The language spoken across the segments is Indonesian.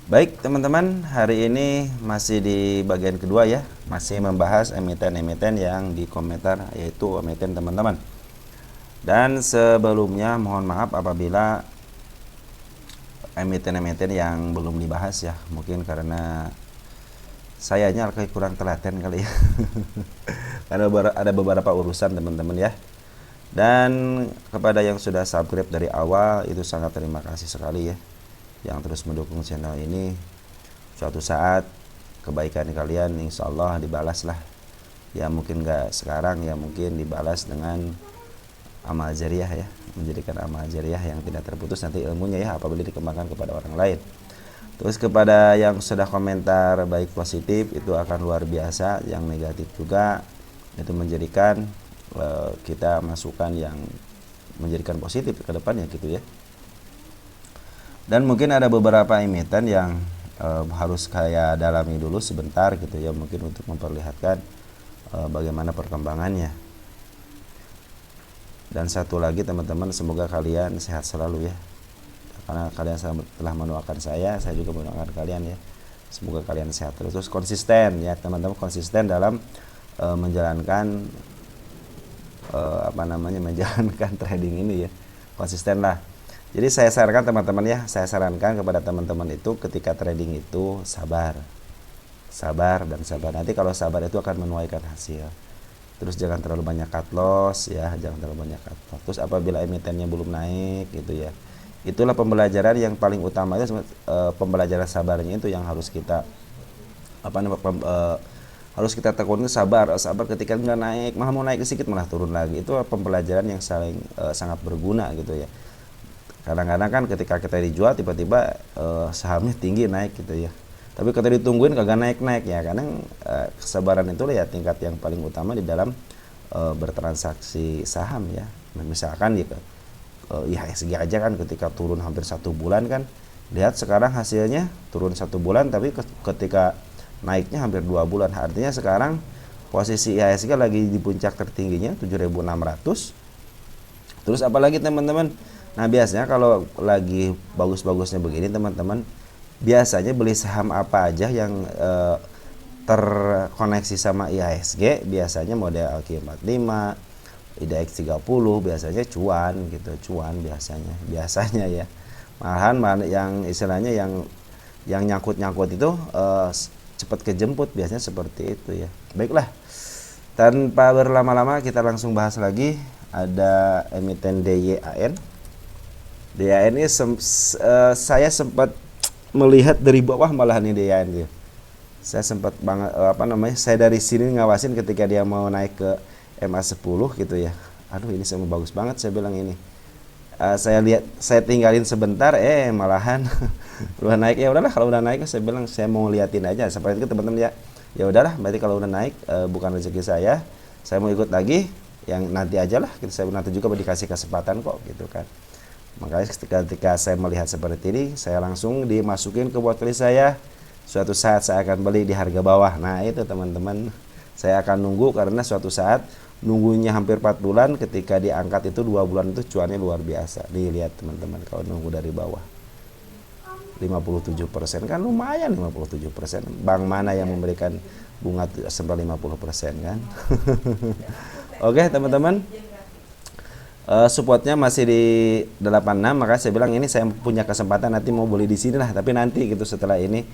Baik teman-teman, hari ini masih di bagian kedua ya, masih membahas emiten-emiten yang di komentar, yaitu emiten teman-teman. Dan sebelumnya mohon maaf apabila emiten-emiten yang belum dibahas ya, mungkin karena sayanya kayak kurang telaten kali ya. Karena ada beberapa urusan teman-teman ya. Dan kepada yang sudah subscribe dari awal itu sangat terima kasih sekali ya, yang terus mendukung channel ini. Suatu saat kebaikan kalian insya Allah dibalas lah ya, mungkin nggak sekarang ya, mungkin dibalas dengan amal jariah ya, menjadikan amal jariah yang tidak terputus nanti ilmunya ya, apabila dikembangkan kepada orang lain. Terus kepada yang sudah komentar baik positif itu akan luar biasa, yang negatif juga itu menjadikan kita masukan yang menjadikan positif ke depannya gitu ya. Dan mungkin ada beberapa emiten yang harus kayak dalami dulu sebentar gitu ya, mungkin untuk memperlihatkan bagaimana perkembangannya. Dan satu lagi teman-teman, semoga kalian sehat selalu ya, karena kalian telah mendoakan saya juga mendoakan kalian ya, semoga kalian sehat terus konsisten ya teman-teman, konsisten dalam menjalankan menjalankan trading ini ya, konsisten lah. Jadi saya sarankan teman-teman ya, saya sarankan kepada teman-teman itu ketika trading itu sabar dan sabar. Nanti kalau sabar itu akan menuaikan hasil. Terus jangan terlalu banyak cut loss ya, jangan terlalu banyak cut loss. Terus apabila emitennya belum naik gitu ya, itulah pembelajaran yang paling utama itu, pembelajaran sabarnya itu yang harus kita harus kita tekuni, sabar ketika nggak naik, malah mau naik sedikit malah turun lagi. Itu pembelajaran yang sangat berguna gitu ya. Kadang-kadang kan ketika kita dijual tiba-tiba sahamnya tinggi naik gitu ya, tapi ketika ditungguin kagak naik-naik ya. Kadang kesabaran itu ya tingkat yang paling utama di dalam bertransaksi saham ya. Misalkan ya IHSG aja kan ketika turun hampir 1 bulan kan, lihat sekarang hasilnya turun 1 bulan, tapi ketika naiknya hampir 2 bulan. Artinya sekarang posisi IHSG lagi di puncak tertingginya 7.600. Terus apalagi teman-teman, nah biasanya kalau lagi bagus-bagusnya begini teman-teman, biasanya beli saham apa aja yang terkoneksi sama IHSG, biasanya model LQ45, IDX 30 biasanya cuan gitu, biasanya ya. Malahan yang istilahnya yang nyangkut itu cepat kejemput, biasanya seperti itu ya. Baiklah, tanpa berlama-lama kita langsung bahas lagi. Ada emiten DYAN. DYAN ini saya sempat melihat dari bawah malah nih DYAN gitu. Saya sempat banget saya dari sini ngawasin ketika dia mau naik ke MA10 gitu ya. Aduh ini semua bagus banget, saya bilang ini. Saya lihat, saya tinggalin sebentar, malahan udah naik. Ya udahlah, kalau udah naik saya bilang saya mau liatin aja seperti itu teman-teman ya. Ya udahlah, berarti kalau udah naik bukan rezeki saya mau ikut lagi, yang nanti aja lah, saya nanti juga dikasih kesempatan kok gitu kan. Makanya ketika saya melihat seperti ini, saya langsung dimasukin ke watchlist saya. Suatu saat saya akan beli di harga bawah. Nah itu teman-teman, saya akan nunggu, karena suatu saat nunggunya hampir 4 bulan, ketika diangkat itu 2 bulan itu cuannya luar biasa. Dilihat teman-teman, kalau nunggu dari bawah 57% kan lumayan. 57%, bank mana yang memberikan bunga sampai 50% kan? Oke teman-teman, supportnya masih di 86, maka saya bilang ini saya punya kesempatan nanti mau beli di sini lah, tapi nanti gitu setelah ini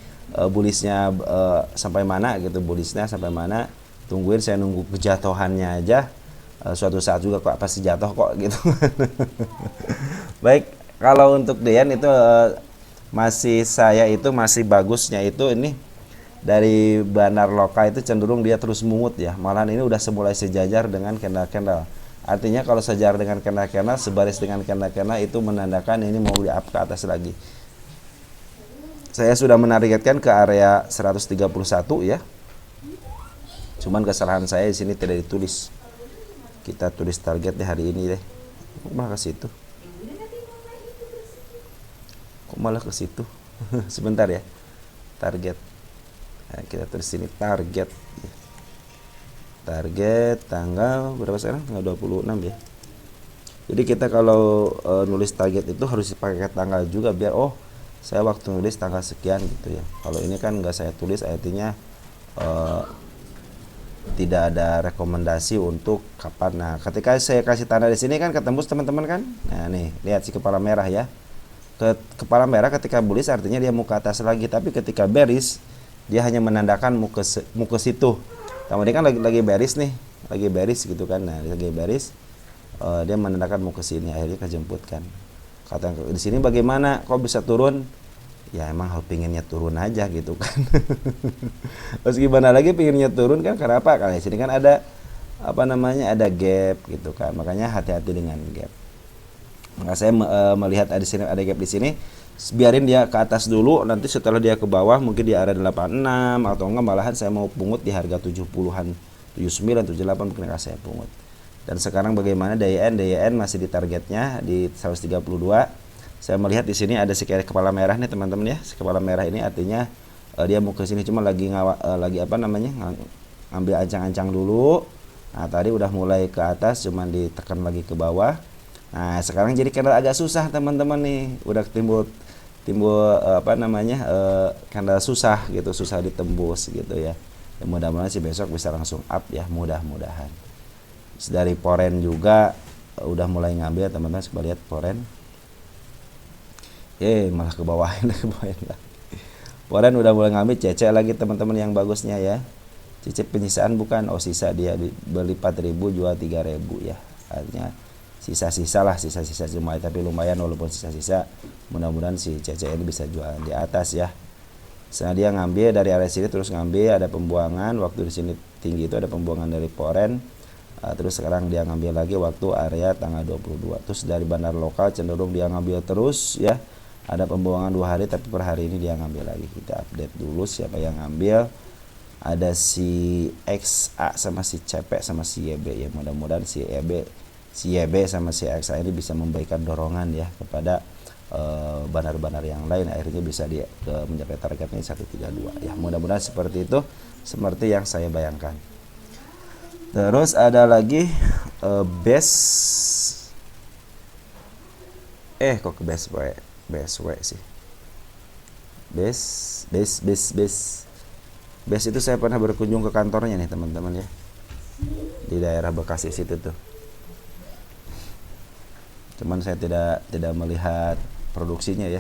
bullishnya sampai mana gitu, bullishnya sampai mana, tungguin, saya nunggu kejatuhannya aja. Suatu saat juga kok pasti jatuh kok gitu. Baik, kalau untuk Dean itu masih bagusnya itu ini dari bandar lokal itu cenderung dia terus mungut ya, malahan ini udah mulai sejajar dengan candle. Artinya kalau sejajar dengan candle, sebaris dengan candle itu menandakan ini mau di up ke atas lagi. Saya sudah menargetkan ke area 131 ya. Cuman kesalahan saya di sini tidak ditulis. Kita tulis target di hari ini deh. Kok malah ke situ? Sebentar ya. Target. Nah, kita tulis sini target. Target tanggal berapa sekarang? Tanggal 26 ya. Jadi kita kalau nulis target itu harus pakai tanggal juga, biar saya waktu nulis tanggal sekian gitu ya. Kalau ini kan nggak saya tulis, artinya tidak ada rekomendasi untuk kapan. Nah, ketika saya kasih tanda di sini kan ketembus teman-teman kan. Nah, nih, lihat si kepala merah ya. Kepala merah ketika bullish artinya dia mau ke atas lagi, tapi ketika bearish dia hanya menandakan mau ke situ. Tadi kan lagi bearish nih, lagi bearish gitu kan. Nah, lagi bearish dia menandakan mau ke sini, akhirnya kejemputkan. Kata di sini bagaimana kok bisa turun? Ya emang pinginnya turun aja gitu kan. Terus gimana lagi pinginnya turun kan, karena apa? Karena di sini kan ada ada gap gitu kan. Makanya hati-hati dengan gap. Maka saya melihat ada gap di sini, biarin dia ke atas dulu, nanti setelah dia ke bawah mungkin di area 86 atau enggak malahan saya mau pungut di harga 70-an, 79, 78 mungkin akan saya pungut. Dan sekarang bagaimana DYN masih di targetnya di 132. Saya melihat di sini ada si kepala merah nih teman-teman ya. Si kepala merah ini artinya dia mau ke sini, cuma lagi ngambil ancang-ancang dulu. Nah, tadi udah mulai ke atas, cuman ditekan lagi ke bawah. Nah, sekarang jadi candle agak susah teman-teman nih. Udah timbul candle susah gitu, susah ditembus gitu ya. Dan mudah-mudahan sih besok bisa langsung up ya, mudah-mudahan. Dari Forex juga udah mulai ngambil teman-teman, coba lihat Forex. Malah ke bawahin lah. Forex udah mulai ngambil CC lagi teman-teman yang bagusnya ya. CC penyisaan bukan, sisa dia beli 4.000 jual 3.000 ya. Artinya sisa-sisa cuma, tapi lumayan walaupun sisa-sisa. Mudah-mudahan si CC ini bisa jualan di atas ya. Setelah dia ngambil dari area sini terus ngambil, ada pembuangan waktu di sini tinggi itu ada pembuangan dari Forex. Terus sekarang dia ngambil lagi waktu area tanggal 22. Terus dari bandar lokal cenderung dia ngambil terus ya. Ada pembuangan 2 hari, tapi per hari ini dia ngambil lagi. Kita update dulu siapa yang ngambil. Ada si XA sama si CP sama si YB ya. Mudah-mudahan si YB sama si XA ini bisa memberikan dorongan ya kepada bandar-bandar yang lain, akhirnya bisa dia mencapai targetnya 132 ya. Mudah-mudahan seperti itu, seperti yang saya bayangkan. Terus ada lagi base kok ke BSW sih. Base itu saya pernah berkunjung ke kantornya nih teman-teman ya, di daerah Bekasi situ tuh. Cuman saya tidak melihat produksinya ya.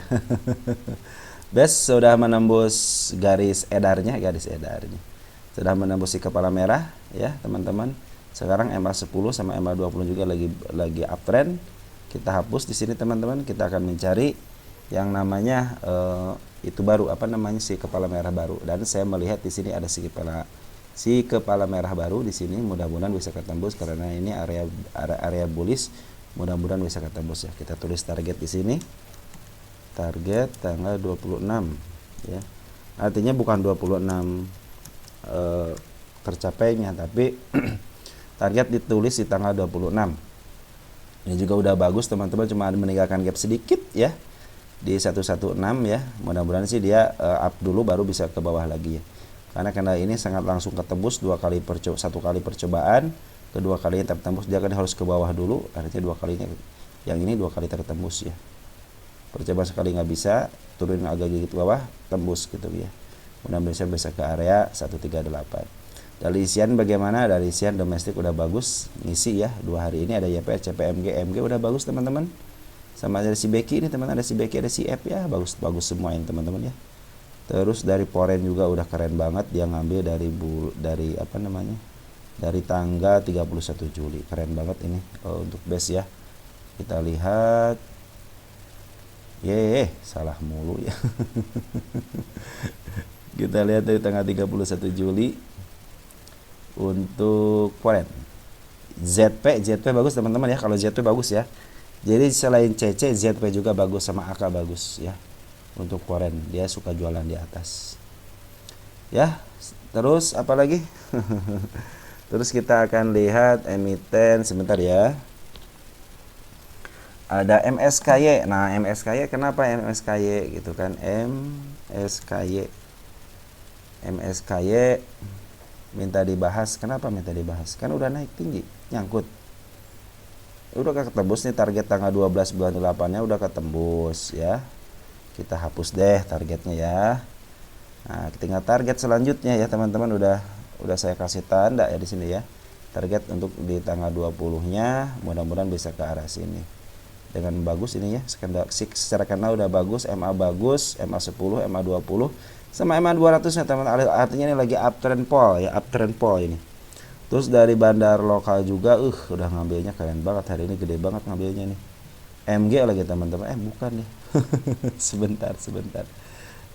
Base sudah menembus garis edarnya, sudah menembus si kepala merah ya teman-teman. Sekarang MA10 sama MA20 juga lagi uptrend. Kita hapus di sini teman-teman. Kita akan mencari yang namanya itu baru, si kepala merah baru. Dan saya melihat di sini ada si kepala merah baru di sini. Mudah-mudahan bisa ketembus karena ini area bullish. Mudah-mudahan bisa ketembus ya. Kita tulis target di sini. Target tanggal 26 ya. Artinya bukan 26 tercapainya, tapi target ditulis di tanggal 26. Ini juga udah bagus teman-teman, cuma meninggalkan gap sedikit ya di 116 ya. Mudah-mudahan sih dia up dulu baru bisa ke bawah lagi ya. Karena ini sangat langsung ketembus satu kali percobaan, kedua kalinya tertembus, dia kan harus ke bawah dulu, artinya 2 kalinya yang ini 2 kali tertembus ya. Percobaan sekali nggak bisa, turunin agak gigit bawah, tembus gitu ya. Mudah-mudahan bisa ke area 138. Dari isian bagaimana? Dari isian domestik udah bagus ngisi ya. 2 hari ini ada YPR, CPMG, MG udah bagus teman-teman. Sama ada si Becky ini teman-teman, ada si Becky, ada si F ya, bagus semua ini teman-teman ya. Terus dari Forex juga udah keren banget, dia ngambil dari tanggal 31 Juli. Keren banget ini untuk base ya. Kita lihat. Salah mulu ya. Kita lihat dari tanggal 31 Juli untuk Forex. ZP bagus teman-teman ya. Kalau ZP bagus ya. Jadi selain CC, ZP juga bagus, sama AK bagus ya. Untuk Forex dia suka jualan di atas. Ya, terus apa lagi? Terus kita akan lihat emiten sebentar ya. Ada MSKY. Nah, MSKY kenapa MSKY gitu kan? MSKY minta dibahas. Kenapa minta dibahas? Kan udah naik tinggi, nyangkut. Udah ketembus nih target tanggal 12 bulan 8-nya udah ketembus ya. kita hapus deh targetnya ya. Nah, tinggal target selanjutnya ya teman-teman, udah saya kasih tanda ya di sini ya. Target untuk di tanggal 20-nya mudah-mudahan bisa ke arah sini. Dengan bagus ini ya, secara kenal udah bagus, MA bagus, MA 10, MA 20 sama MA 200 nya teman-teman. Artinya ini lagi uptrend pole ya, uptrend pole ini. Terus dari bandar lokal juga udah ngambilnya keren banget hari ini, gede banget ngambilnya nih. MG lagi teman-teman, bukan nih. sebentar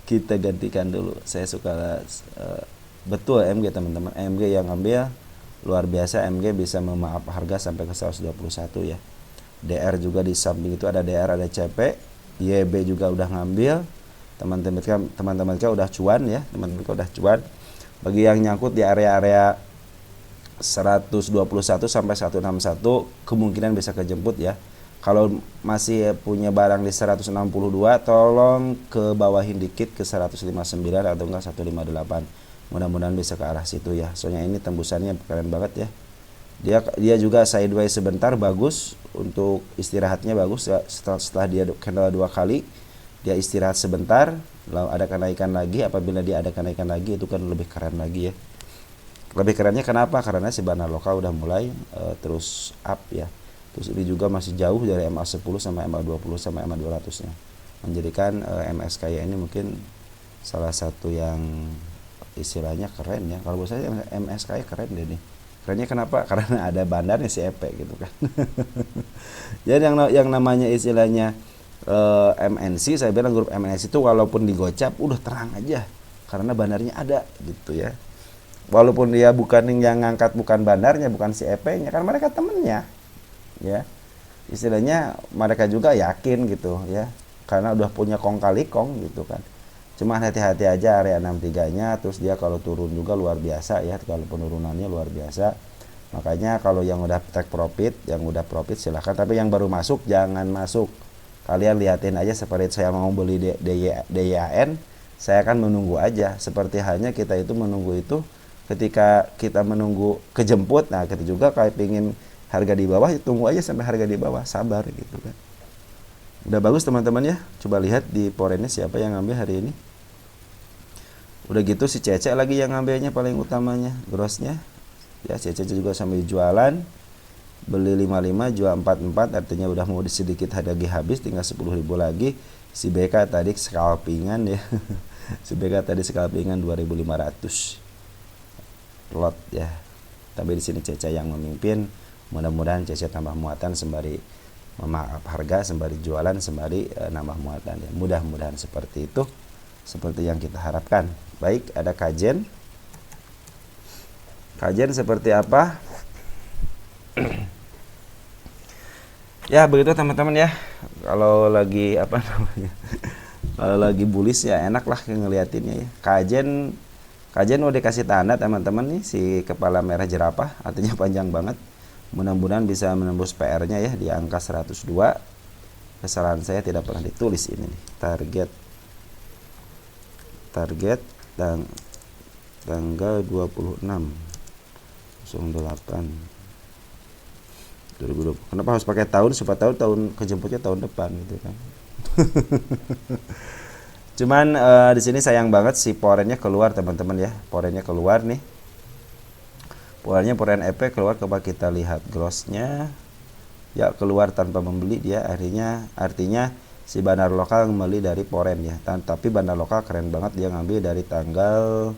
kita gantikan dulu. Saya suka betul MG teman-teman, MG yang ngambil luar biasa. MG bisa memaaf harga sampai ke 121 ya. DR juga di samping itu ada DR, ada CP, YB juga udah ngambil. Teman-teman kita udah cuan ya, teman-teman kita udah cuan. Bagi yang nyangkut di area-area 121 sampai 161 kemungkinan bisa kejemput ya. Kalau masih punya barang di 162 tolong ke bawahin dikit ke 159 atau enggak 158. Mudah-mudahan bisa ke arah situ ya. Soalnya ini tembusannya keren banget ya. Dia juga sideways sebentar, bagus untuk istirahatnya, bagus ya. Setelah dia candle 2 kali dia istirahat sebentar, lalu ada kenaikan lagi. Apabila dia ada kenaikan lagi itu kan lebih keren lagi ya. Lebih kerennya kenapa? Karena si bandar lokal udah mulai terus up ya. Terus ini juga masih jauh dari MA 10 sama MA 20 sama MA 200 nya, menjadikan MSKY ini mungkin salah satu yang istilahnya keren ya. Kalau menurut saya MSKY keren deh nih. Kerennya kenapa? Karena ada bandarnya si EP gitu kan. Jadi yang namanya istilahnya MNC, saya bilang grup MNC itu walaupun digocap udah terang aja karena bandarnya ada gitu ya. Walaupun dia bukan yang ngangkat, bukan bandarnya, bukan si EP-nya, kan mereka temennya ya. Istilahnya mereka juga yakin gitu ya, karena udah punya kong kali kong gitu kan. Cuma hati-hati aja area 63-nya. Terus dia kalau turun juga luar biasa ya, kalau penurunannya luar biasa. Makanya kalau yang udah take profit, yang udah profit silahkan, tapi yang baru masuk jangan masuk. Kalian liatin aja, seperti saya mau beli DYAN, saya akan menunggu aja. Seperti halnya kita itu menunggu itu ketika kita menunggu kejemput. Nah kita juga kayak pingin harga di bawah, tunggu aja sampai harga di bawah, sabar gitu kan. Udah bagus teman-teman ya. Coba lihat di porennya siapa yang ngambil hari ini. Udah gitu si Cece lagi yang ngambilnya paling utamanya, grossnya ya. Cece juga sambil jualan, beli 55 jual 44, artinya udah mau sedikit lagi habis, tinggal 10.000 lagi. Si BK tadi scalpingan ya. Si BK tadi scalpingan 2.500 lot ya. Tapi di sini Cece yang memimpin. Mudah-mudahan Cece tambah muatan sembari memaaf harga, sembari jualan, sembari nambah muatan ya. Mudah-mudahan seperti itu, seperti yang kita harapkan. Baik, ada kajen seperti apa? Ya begitu teman-teman ya. Kalau lagi apa namanya, kalau lagi bullish ya enak lah ngeliatinnya ya. Kajen udah dikasih tanda teman-teman nih, si kepala merah jerapah, artinya panjang banget. Mudah-mudahan bisa menembus PR-nya ya di angka 102. Kesalahan saya tidak pernah ditulis ini nih. Target dan tanggal 26 08 2020. Kenapa harus pakai tahun? Supaya tahun kejemputnya tahun depan gitu kan. Cuman di sini sayang banget si porennya keluar teman-teman ya. Porennya keluar nih. Poren EP keluar. Coba kita lihat grossnya ya, keluar tanpa membeli dia. Artinya si bandar lokal membeli dari poren ya. Tapi bandar lokal keren banget, dia ngambil dari tanggal,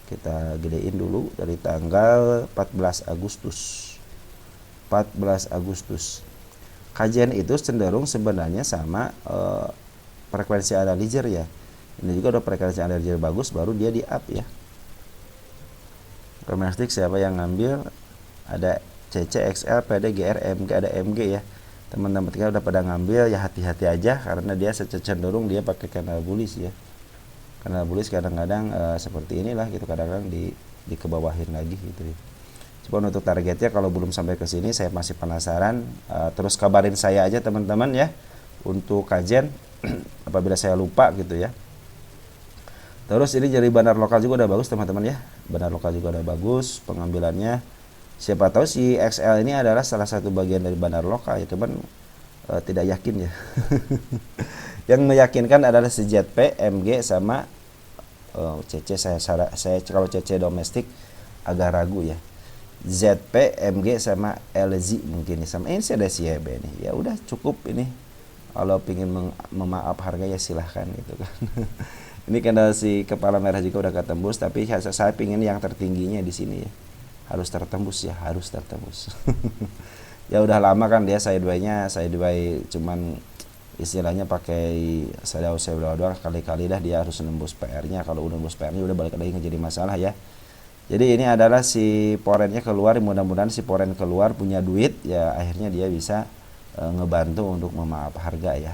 kita gedein dulu, dari tanggal 14 Agustus. Kajian itu cenderung sebenarnya sama frekuensi analyzer ya. Ini juga ada frekuensi analyzer bagus, baru dia di up ya. Domestik siapa yang ngambil? Ada CC, XL, PD, GR, MG, ada MG ya. Teman-teman kita udah pada ngambil ya, hati-hati aja karena dia cenderung dia pakai kanal bullish ya. Kanal bullish kadang-kadang seperti inilah gitu, kadang-kadang di kebawahin lagi gitu ya. Coba untuk targetnya kalau belum sampai ke sini saya masih penasaran, terus kabarin saya aja teman-teman ya untuk kajian apabila saya lupa gitu ya. Terus ini dari bandar lokal juga udah bagus teman-teman ya. Bandar lokal juga udah bagus pengambilannya. Siapa tahu si XL ini adalah salah satu bagian dari bandar lokal ya teman. tidak yakin ya. Yang meyakinkan adalah si ZP, MG sama CC. Saya kalau CC domestik agak ragu ya. ZP, MG sama LZ mungkin nih, sama ini ada si HB nih. Ya udah cukup ini. Kalau pingin memaaf harga ya silahkan gitu kan. Ini karena si kepala merah juga udah ketembus, tapi saya pingin yang tertingginya di sini ya. Harus tertembus ya, harus tertembus. Ya udah lama kan dia sideway-nya, sideway cuman istilahnya pakai shadow doang, kali-kali dah dia harus nembus PR-nya. Kalau udah nembus PR-nya udah balik lagi jadi masalah ya. Jadi ini adalah si porennya keluar, mudah-mudahan si poren keluar punya duit ya, akhirnya dia bisa ngebantu untuk memaaf harga ya.